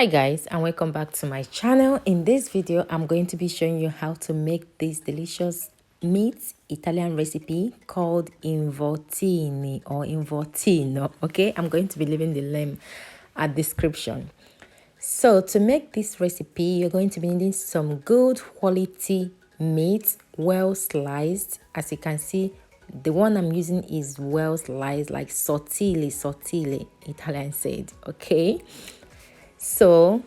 Hi guys, and welcome back to my channel. In this video I'm going to be showing you how to make this delicious meat Italian recipe called involtini or involtino. Okay, I'm going to be leaving the link at description. So to make this recipe, you're going to be needing some good quality meat, well sliced. As you can see, the one I'm using is well sliced, like sottili, Italian said. Okay, so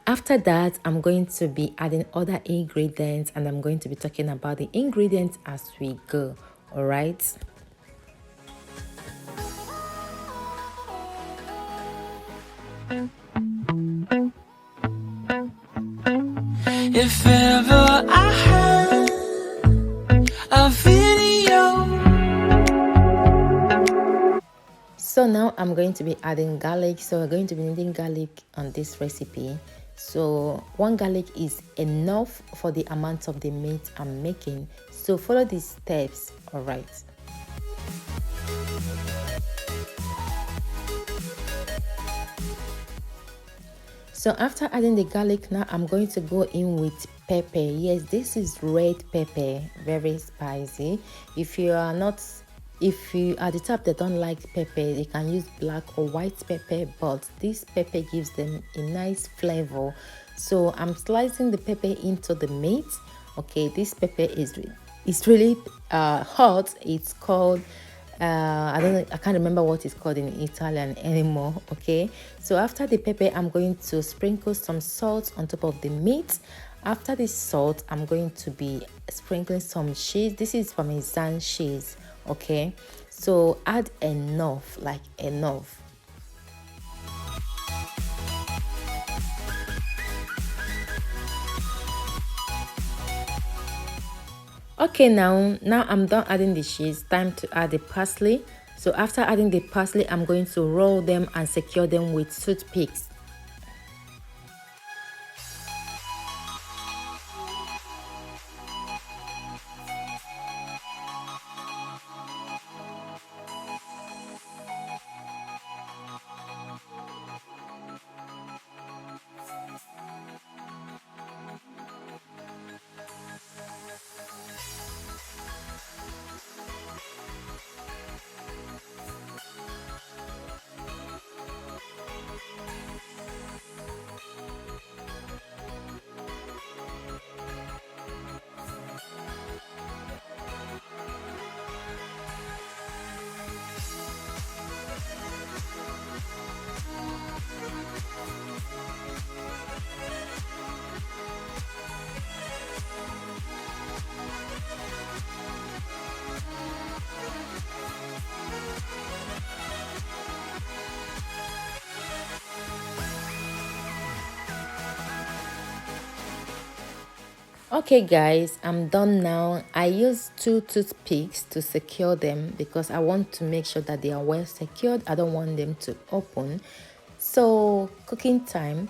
after that, I'm going to be adding other ingredients, and I'm going to be talking about the ingredients as we go. All right. If ever I had a video. So now I'm going to be adding garlic. So we're going to be needing garlic on this recipe. So one garlic is enough for the amount of the meat I'm making. So follow these steps. All right. So after adding the garlic, now I'm going to go in with pepper. Yes, this is red pepper, very spicy. If you are the type that don't like pepper, you can use black or white pepper, but this pepper gives them a nice flavor. So I'm slicing the pepper into the meat. Okay, this pepper is really hot. It's called I can't remember what it's called in Italian anymore. Okay, so after the pepper, I'm going to sprinkle some salt on top of the meat. After the salt, I'm going to be sprinkling some cheese. This is Parmesan cheese. Okay, so add enough, like enough. Okay, now I'm done adding the cheese. Time to add the parsley. So after adding the parsley, I'm going to roll them and secure them with toothpicks. Okay guys, I'm done now. I use 2 toothpicks to secure them because I want to make sure that they are well secured. I don't want them to open. So cooking time.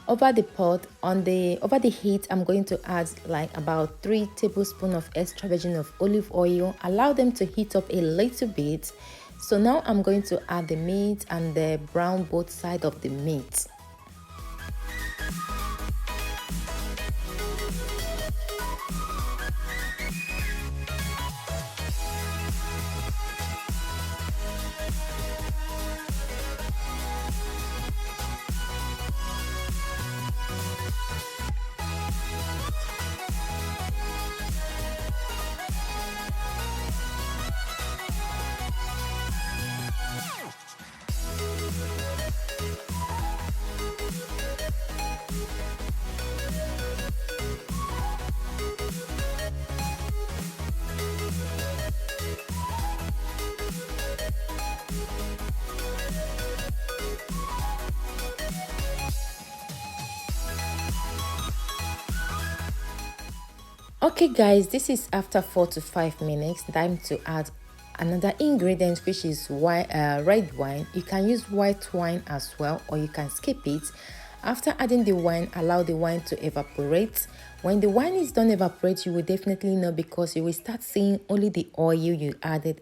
Over the pot, over the heat, I'm going to add like about 3 tablespoons of extra virgin of olive oil. Allow them to heat up a little bit. So now I'm going to add the meat and brown both sides of the meat. Okay guys, this is after 4 to 5 minutes. Time to add another ingredient, which is red wine. You can use white wine as well, or you can skip it. After adding the wine, allow the wine to evaporate. When the wine is done evaporate, you will definitely know because you will start seeing only the oil you added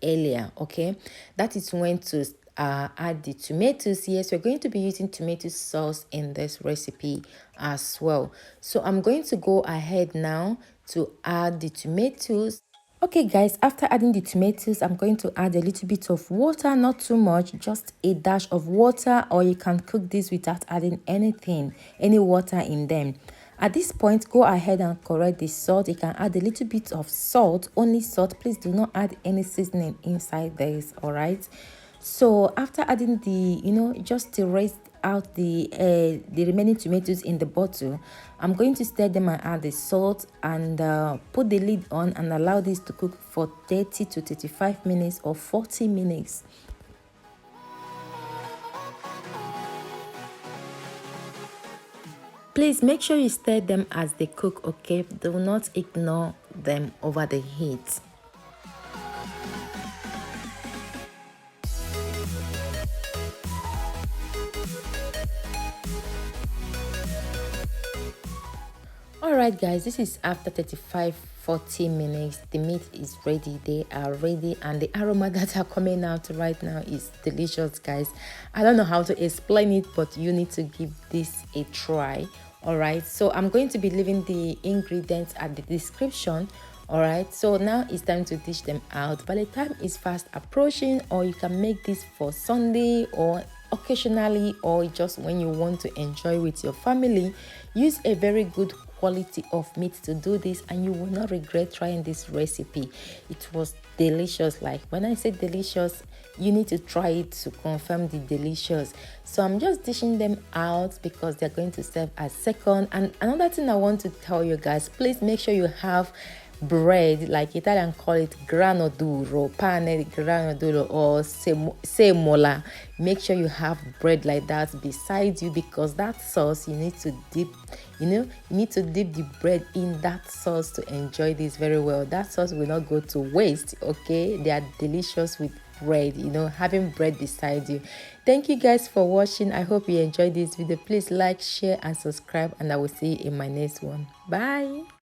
earlier. Okay, that is when to add the tomatoes. Yes, we're going to be using tomato sauce in this recipe as well. So I'm going to go ahead now to add the tomatoes. Okay guys, after adding the tomatoes, I'm going to add a little bit of water, not too much, just a dash of water, or you can cook this without adding anything, any water in them. At this point, go ahead and correct the salt. You can add a little bit of salt, only salt. Please do not add any seasoning inside this, all right? So after adding the, just to raise out the remaining tomatoes in the bottle, I'm going to stir them and add the salt and put the lid on and allow this to cook for 30 to 35 minutes or 40 minutes. Please make sure you stir them as they cook, okay? Do not ignore them over the heat. Alright guys, this is after 35-40 minutes. The meat is ready. They are ready, and the aroma that are coming out right now is delicious, guys. I don't know how to explain it, but you need to give this a try. Alright, so I'm going to be leaving the ingredients at the description. Alright, so now it's time to dish them out. By the time it's fast approaching, or you can make this for Sunday or occasionally, or just when you want to enjoy with your family. Use a very good quality of meat to do this, and you will not regret trying this recipe. It was delicious. Like when I say delicious, you need to try it to confirm the delicious. So I'm just dishing them out because they're going to serve as second. And another thing I want to tell you guys, please make sure you have bread, like Italian call it grano duro, pane di grano duro, or semola. Make sure you have bread like that beside you, because that sauce you need to dip, you need to dip the bread in that sauce to enjoy this very well. That sauce will not go to waste, okay? They are delicious with bread, having bread beside you. Thank you guys for watching. I hope you enjoyed this video. Please like, share and subscribe, and I will see you in my next one. Bye.